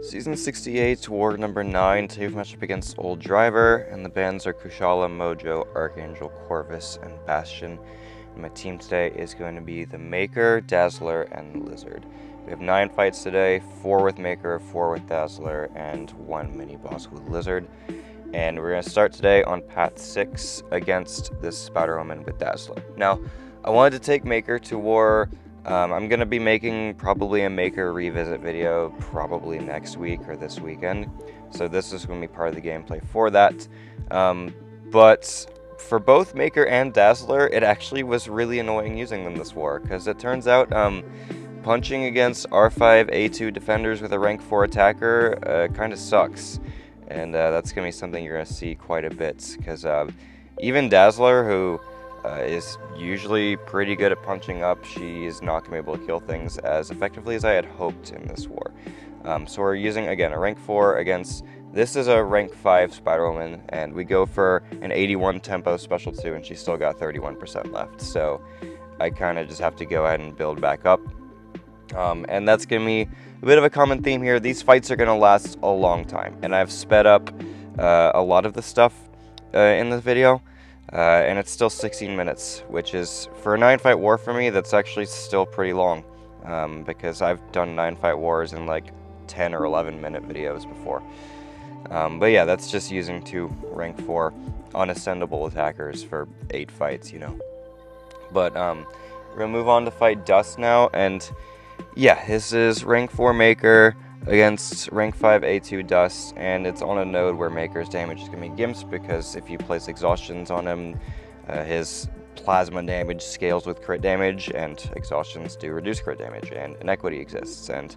Season 68, War number 9, Tave matchup against Old Driver, and the bans are Kushala, Mojo, Archangel, Corvus, and Bastion. And my team today is going to be the Maker, Dazzler, and Lizard. We have 9 fights today, 4 with Maker, 4 with Dazzler, and 1 mini-boss with Lizard. And we're going to start today on Path 6 against this Spider-Woman with Dazzler. Now, I wanted to take Maker to war. I'm going to be making probably a Maker revisit video probably next week or this weekend. So this is going to be part of the gameplay for that. But for both Maker and Dazzler, it actually was really annoying using them this war. Because it turns out punching against R5 A2 defenders with a rank 4 attacker kind of sucks. And that's going to be something you're going to see quite a bit. Because even Dazzler, who is usually pretty good at punching up, she is not going to be able to kill things as effectively as I had hoped in this war. So we're using, again, a rank 4 against, this is a rank 5 Spider-Woman, and we go for an 81 tempo special 2, and she's still got 31% left. So I kind of just have to go ahead and build back up. And that's going to be a bit of a common theme here. These fights are going to last a long time, and I've sped up a lot of the stuff in this video. And it's still 16 minutes, which is, for a 9-fight war for me, that's actually still pretty long, because I've done 9-fight wars in like 10 or 11 minute videos before. But yeah, that's just using 2 rank 4 unascendable attackers for 8 fights, you know. But we're gonna move on to fight Dust now, and yeah, this is rank 4 Maker against rank 5 A2 Dust, and it's on a node where Maker's damage is going to be Gimps, because if you place exhaustions on him, his plasma damage scales with crit damage, and exhaustions do reduce crit damage, and inequity exists. And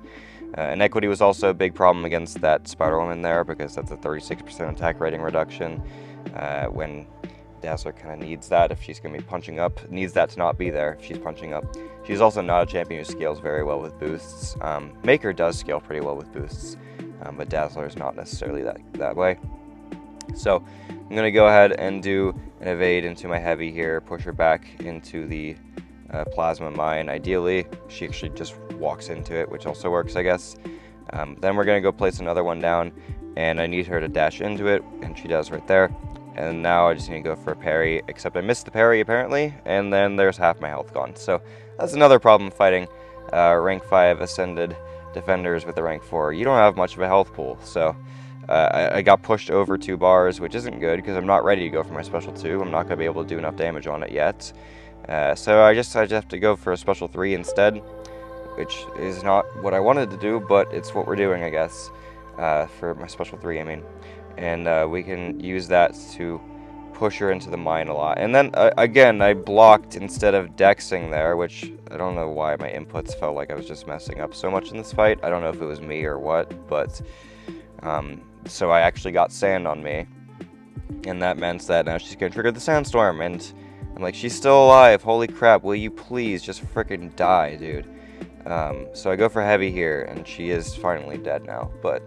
inequity was also a big problem against that Spider-Woman there, because that's a 36% attack rating reduction, when Dazzler kind of needs that if she's going to be punching up, needs that to not be there if she's punching up. She's also not a champion who scales very well with boosts. Maker does scale pretty well with boosts, but Dazzler is not necessarily that way. So I'm going to go ahead and do an evade into my heavy here, push her back into the plasma mine. Ideally, she actually just walks into it, which also works, I guess. Then we're going to go place another one down, and I need her to dash into it, and she does right there. And now I just need to go for a parry, except I missed the parry apparently, and then there's half my health gone. So that's another problem fighting rank 5 ascended defenders with a rank 4. You don't have much of a health pool, so I got pushed over 2 bars, which isn't good because I'm not ready to go for my special 2. I'm not going to be able to do enough damage on it yet. So I just have to go for a special 3 instead, which is not what I wanted to do, but it's what we're doing, I guess, for my special 3, I mean. And we can use that to push her into the mine a lot. And then, again, I blocked instead of dexing there, which I don't know why my inputs felt like I was just messing up so much in this fight. I don't know if it was me or what, but so I actually got sand on me. And that meant that now she's going to trigger the sandstorm. And I'm like, she's still alive. Holy crap, will you please just frickin' die, dude? So I go for heavy here, and she is finally dead now, but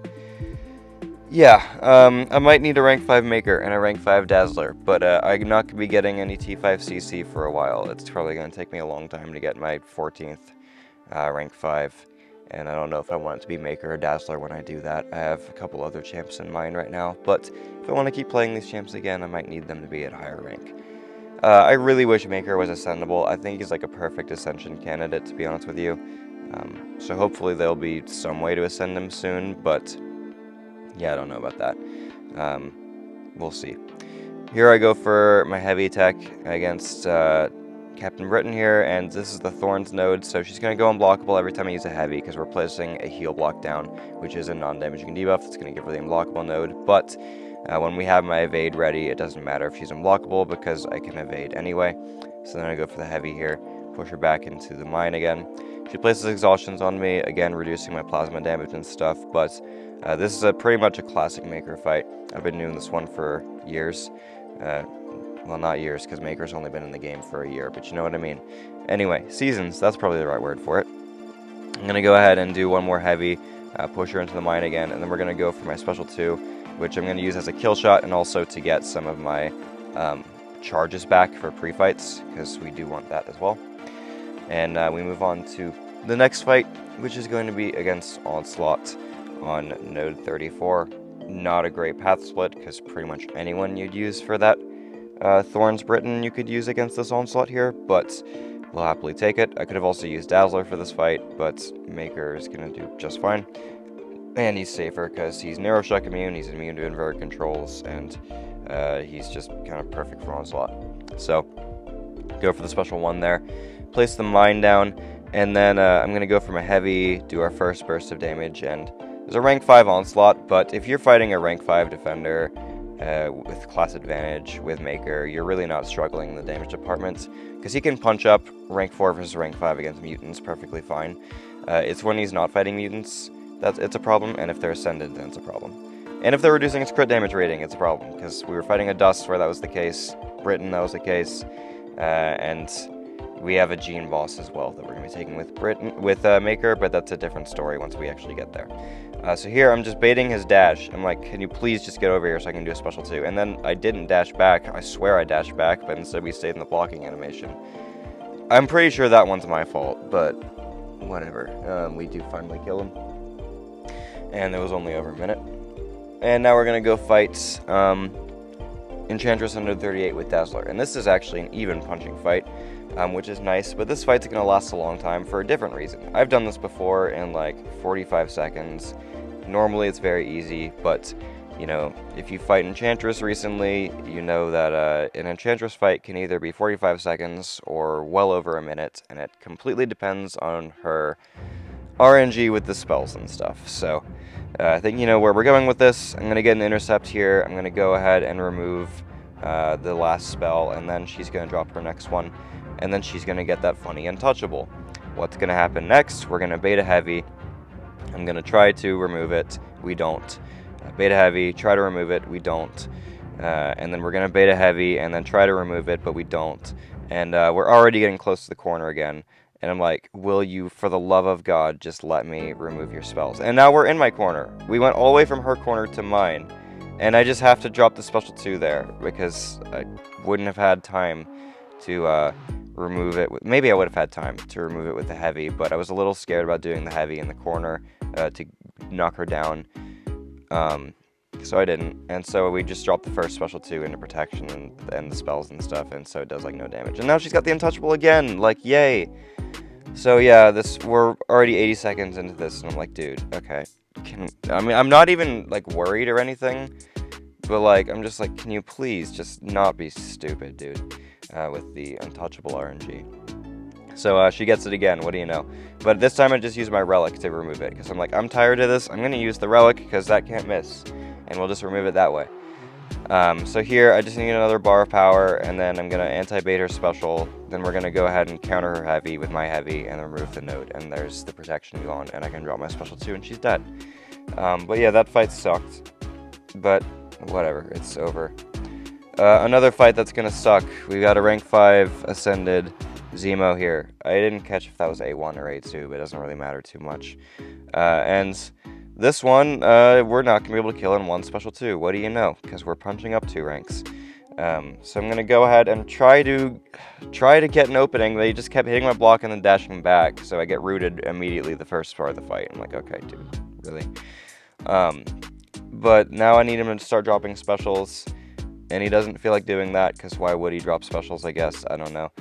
yeah, I might need a rank 5 Maker and a rank 5 Dazzler, but I'm not going to be getting any T5CC for a while. It's probably going to take me a long time to get my 14th rank 5, and I don't know if I want it to be Maker or Dazzler when I do that. I have a couple other champs in mind right now, but if I want to keep playing these champs again, I might need them to be at higher rank. I really wish Maker was ascendable. I think he's like a perfect ascension candidate, to be honest with you. So hopefully there'll be some way to ascend him soon, but yeah, I don't know about that. We'll see. Here I go for my heavy attack against Captain Britain here, and this is the Thorns node, so she's going to go unblockable every time I use a heavy, because we're placing a heal block down, which is a non-damaging debuff. It's going to give her the unblockable node, but when we have my evade ready, it doesn't matter if she's unblockable, because I can evade anyway. So then I go for the heavy here, push her back into the mine again. She places exhaustions on me, again reducing my plasma damage and stuff, but this is pretty much a classic Maker fight. I've been doing this one for years. Well, not years, because Maker's only been in the game for a year, but you know what I mean. Anyway, seasons, that's probably the right word for it. I'm going to go ahead and do one more heavy, push her into the mine again, and then we're going to go for my special 2, which I'm going to use as a kill shot, and also to get some of my charges back for pre-fights, because we do want that as well. And we move on to the next fight, which is going to be against Onslaught. on node 34. Not a great path split, because pretty much anyone you'd use for that Thorns Britain you could use against this Onslaught here, but we'll happily take it. I could have also used Dazzler for this fight, but Maker is going to do just fine. And he's safer because he's Narrow Shock immune, he's immune to inverted controls, and he's just kind of perfect for Onslaught. So, go for the special 1 there. Place the mine down, and then I'm going to go for my heavy, do our first burst of damage, and there's a rank 5 Onslaught, but if you're fighting a rank 5 defender with class advantage, with Maker, you're really not struggling in the damage department, because he can punch up rank 4 versus rank 5 against mutants perfectly fine. It's when he's not fighting mutants that it's a problem, and if they're ascended, then it's a problem. And if they're reducing its crit damage rating, it's a problem, because we were fighting a Dust where that was the case, Britain that was the case, and we have a Gene boss as well that we're going to be taking with Maker, but that's a different story once we actually get there. So here, I'm just baiting his dash. I'm like, can you please just get over here so I can do a special 2? And then I didn't dash back. I swear I dashed back, but instead we stayed in the blocking animation. I'm pretty sure that one's my fault, but whatever. We do finally kill him. And it was only over a minute. And now we're going to go fight Enchantress under 38 with Dazzler. And this is actually an even punching fight, which is nice, but this fight's going to last a long time for a different reason. I've done this before in like 45 seconds. Normally it's very easy, but you know, if you fight Enchantress recently, you know that an Enchantress fight can either be 45 seconds or well over a minute, and it completely depends on her RNG with the spells and stuff. So I think you know where we're going with this. I'm going to get an intercept here. I'm going to go ahead and remove the last spell, and then she's going to drop her next one, and then she's going to get that funny Untouchable. What's going to happen next? We're going to beta heavy. I'm going to try to remove it. We don't. Beta heavy, try to remove it. We don't. And then we're going to beta heavy and then try to remove it, but we don't. And we're already getting close to the corner again. And I'm like, will you, for the love of God, just let me remove your spells? And now we're in my corner. We went all the way from her corner to mine. And I just have to drop the special 2 there because I wouldn't have had time to remove it. Maybe I would have had time to remove it with the heavy, but I was a little scared about doing the heavy in the corner to knock her down. So I didn't. And so we just dropped the first special 2 into protection and the spells and stuff, and so it does like no damage. And now she's got the Untouchable again. Like, yay. So yeah, we're already 80 seconds into this, and I'm like, dude, okay. I'm not even like worried or anything, but like I'm just like, can you please just not be stupid, dude, with the Untouchable RNG. So she gets it again, what do you know? But this time I just use my Relic to remove it, because I'm like, I'm tired of this, I'm going to use the Relic, because that can't miss, and we'll just remove it that way. So here, I just need another bar of power, and then I'm going to anti-bait her special, then we're going to go ahead and counter her heavy with my heavy, and remove the node, and there's the protection gone, and I can drop my special 2, and she's dead. But yeah, that fight sucked, but whatever, it's over. Another fight that's going to suck, we got a rank 5 Ascended Zemo here. I didn't catch if that was A1 or A2, but it doesn't really matter too much. And this one, we're not going to be able to kill in one special 2. What do you know? Because we're punching up 2 ranks. So I'm going to go ahead and try to get an opening. They just kept hitting my block and then dashing back, so I get rooted immediately the first part of the fight. I'm like, okay, dude, really? But now I need him to start dropping specials, and he doesn't feel like doing that, because why would he drop specials, I guess? I don't know.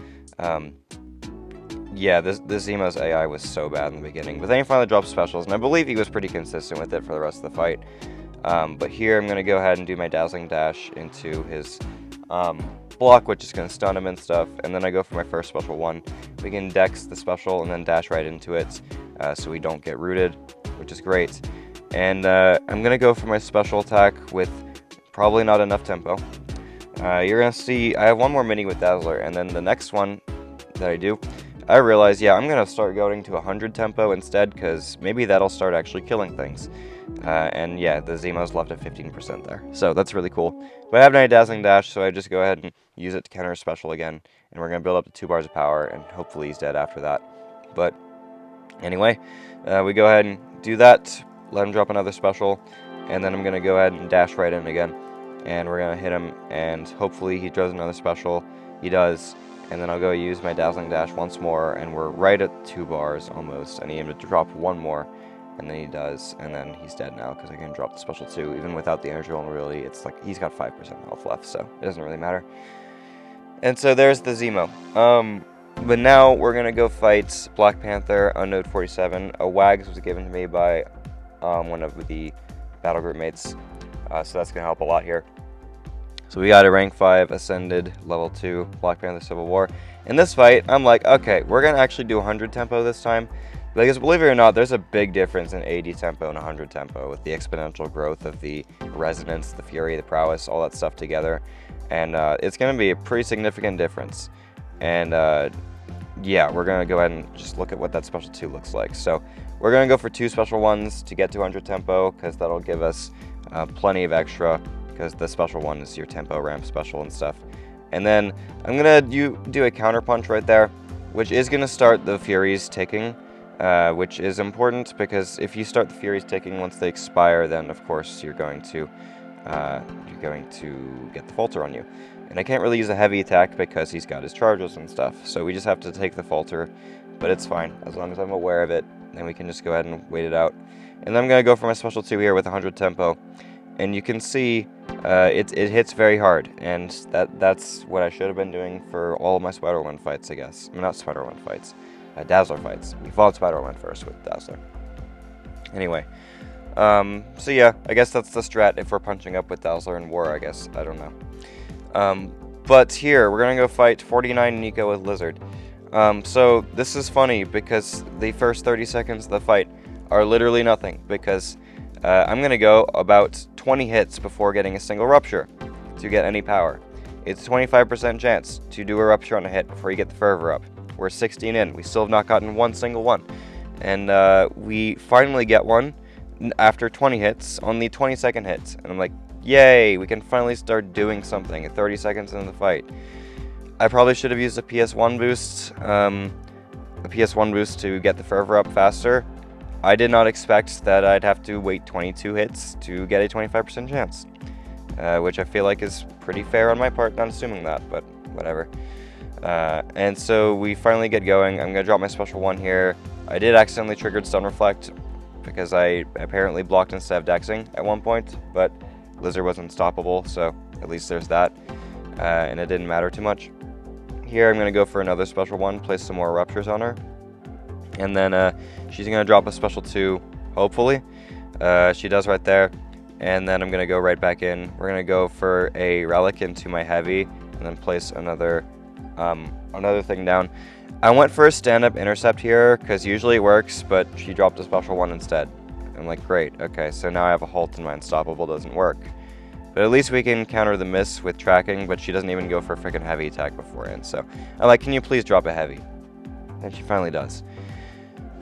Yeah, this Zemo's AI was so bad in the beginning, but then he finally dropped specials, and I believe he was pretty consistent with it for the rest of the fight. But here I'm going to go ahead and do my Dazzling Dash into his block, which is going to stun him and stuff, and then I go for my first special 1. We can dex the special and then dash right into it, so we don't get rooted, which is great. And I'm going to go for my special attack with probably not enough tempo. You're going to see, I have one more mini with Dazzler, and then the next one that I do, I realize, yeah, I'm going to start going to 100 tempo instead, because maybe that'll start actually killing things. And yeah, the Zemo's left at 15% there, so that's really cool. But I have no Dazzling Dash, so I just go ahead and use it to counter a special again, and we're going to build up to 2 bars of power, and hopefully he's dead after that. But anyway, we go ahead and do that, let him drop another special, and then I'm going to go ahead and dash right in again, and we're going to hit him, and hopefully he does another special. He does. And then I'll go use my Dazzling Dash once more, and we're right at 2 bars almost. I need him to drop 1 more, and then he does, and then he's dead now because I can drop the special 2. Even without the energy vulnerability, it's like he's got 5% health left, so it doesn't really matter. And so there's the Zemo. But now we're gonna go fight Black Panther on Node 47. A Wags was given to me by one of the battle group mates, so that's gonna help a lot here. So we got a rank 5 ascended level 2 Black Panther Civil War. In this fight, I'm like, okay, we're gonna actually do 100 tempo this time, because believe it or not, there's a big difference in 80 tempo and 100 tempo with the exponential growth of the resonance, the fury, the prowess, all that stuff together, and it's gonna be a pretty significant difference. And yeah, we're gonna go ahead and just look at what that special 2 looks like. So we're gonna go for 2 special 1s to get to 100 tempo, because that'll give us plenty of extra, because the special 1 is your tempo ramp special and stuff. And then I'm gonna do a counter punch right there, which is gonna start the Furies ticking, which is important, because if you start the Furies ticking once they expire, then of course you're going to get the falter on you. And I can't really use a heavy attack because he's got his charges and stuff, so we just have to take the falter, but it's fine as long as I'm aware of it. Then we can just go ahead and wait it out. And then I'm gonna go for my special 2 here with 100 tempo, and you can see it hits very hard, and that's what I should have been doing for all of my Spider-Man fights, I guess. I mean, not Spider-Man fights, Dazzler fights. We fought Spider-Man first with Dazzler. Anyway, so yeah, I guess that's the strat if we're punching up with Dazzler in war, I guess. I don't know. But here, we're gonna go fight 49 Nico with Lizard. So this is funny because the first 30 seconds of the fight are literally nothing, because I'm gonna go about 20 hits before getting a single rupture to get any power. It's a 25% chance to do a rupture on a hit before you get the fervor up. We're 16 in, we still have not gotten one single one. And we finally get one after 20 hits on the 22nd hit. And I'm like, yay, we can finally start doing something at 30 seconds into the fight. I probably should have used a PS1 boost to get the fervor up faster. I did not expect that I'd have to wait 22 hits to get a 25% chance, which I feel like is pretty fair on my part, not assuming that, but whatever. And so we finally get going. I'm going to drop my special 1 here. I did accidentally trigger Stun Reflect because I apparently blocked instead of dexing at one point, but Lizard was unstoppable, so at least there's that, and it didn't matter too much. Here I'm going to go for another special 1, place some more ruptures on her. And then she's going to drop a special 2, hopefully. She does right there. And then I'm going to go right back in. We're going to go for a relic into my heavy, and then place another thing down. I went for a stand-up intercept here, because usually it works, but she dropped a special 1 instead. I'm like, great, okay, so now I have a halt and my unstoppable doesn't work. But at least we can counter the miss with tracking, but she doesn't even go for a freaking heavy attack beforehand. So I'm like, can you please drop a heavy? And she finally does.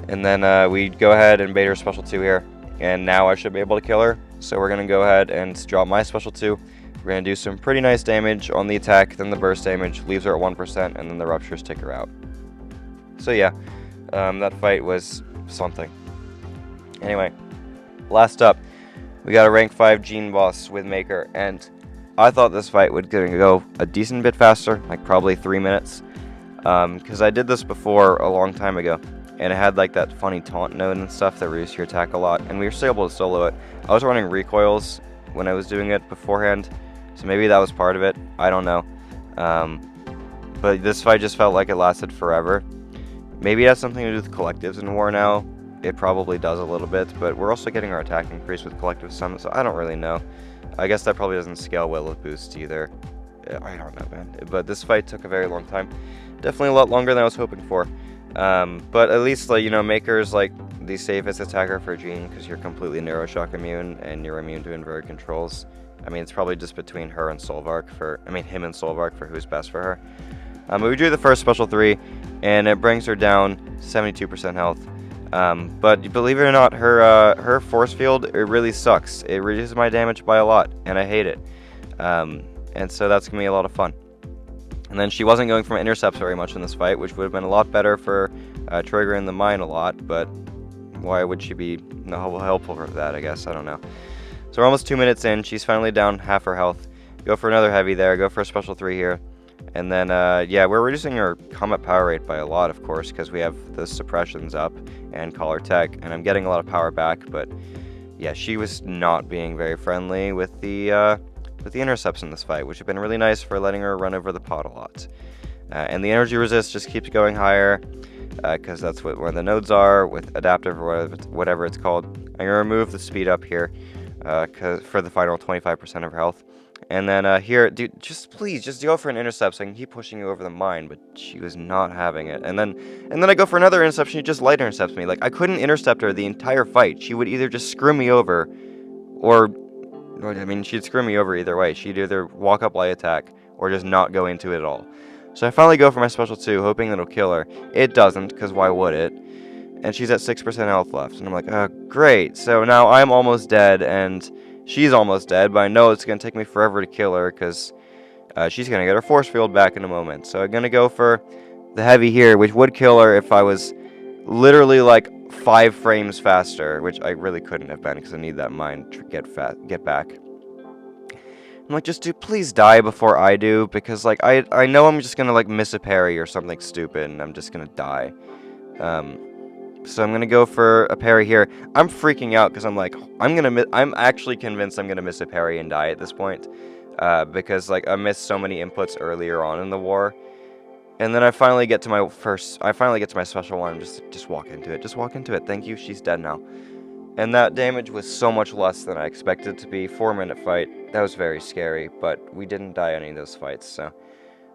And then we go ahead and bait her special 2 here, and now I should be able to kill her. So we're going to go ahead and drop my special 2. We're going to do some pretty nice damage on the attack, then the burst damage leaves her at 1%, and then the ruptures take her out. So yeah, that fight was something. Anyway, last up, we got a rank 5 Gene boss with Maker, and I thought this fight would go a decent bit faster, like probably 3 minutes, because I did this before a long time ago. And it had like that funny taunt node and stuff that reduced your attack a lot, and we were still able to solo it. I was running recoils when I was doing it beforehand, so maybe that was part of it, I don't know. But this fight just felt like it lasted forever. Maybe it has something to do with collectives in war now. It probably does a little bit, but we're also getting our attack increased with collective summon, so I don't really know. I guess that probably doesn't scale well with boost either. I don't know, man. But this fight took a very long time. Definitely a lot longer than I was hoping for. But at least, like, you know, Maker's like the safest attacker for Jean, because you're completely narrow shock immune and you're immune to inverted controls. I mean, it's probably just between her and Solvark him and Solvark for who's best for her. But we drew the first special 3, and it brings her down 72% health. But believe it or not, her force field, it really sucks. It reduces my damage by a lot, and I hate it. And so that's gonna be a lot of fun. And then she wasn't going for my intercepts very much in this fight, which would have been a lot better for triggering the mine a lot, but why would she be helpful for that, I guess? I don't know. So we're almost 2 minutes in. She's finally down half her health. Go for another heavy there. Go for a special 3 here. And then, yeah, we're reducing our combat power rate by a lot, of course, because we have the suppressions up and collar tech, and I'm getting a lot of power back, but yeah, she was not being very friendly with the intercepts in this fight, which have been really nice for letting her run over the pot a lot. And the energy resist just keeps going higher, because that's what one of the nodes are, with adaptive or whatever it's called. I'm going to remove the speed up here, for the final 25% of her health. And then here, dude, please, just go for an intercept so I can keep pushing you over the mine, but she was not having it. And then I go for another intercept, she just light intercepts me. Like, I couldn't intercept her the entire fight. She would either just screw me over, or I mean, she'd screw me over either way. She'd either walk up light attack, or just not go into it at all. So I finally go for my special 2, hoping that it'll kill her. It doesn't, because why would it? And she's at 6% health left. And I'm like, oh, great. So now I'm almost dead, and she's almost dead, but I know it's going to take me forever to kill her, because she's going to get her force field back in a moment. So I'm going to go for the heavy here, which would kill her if I was literally like 5 frames faster, which I really couldn't have been, because I need that mine to get back. I'm like, just please die before I do, because like I know I'm just gonna like miss a parry or something stupid, and I'm just gonna die. So I'm gonna go for a parry here. I'm freaking out because I'm like, I'm actually convinced I'm gonna miss a parry and die at this point, because like I missed so many inputs earlier on in the war, and then I finally get to my special one. Just walk into it. Just walk into it. Thank you. She's dead now. And that damage was so much less than I expected it to be. 4-minute fight. That was very scary, but we didn't die any of those fights, so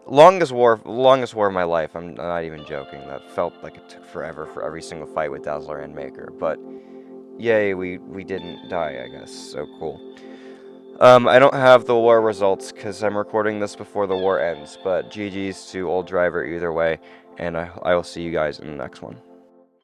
longest war of my life. I'm not even joking. That felt like it took forever for every single fight with Dazzler and Maker, but yay, we didn't die, I guess. So cool. I don't have the war results because I'm recording this before the war ends, but GG's to Old Driver either way, and I will see you guys in the next one.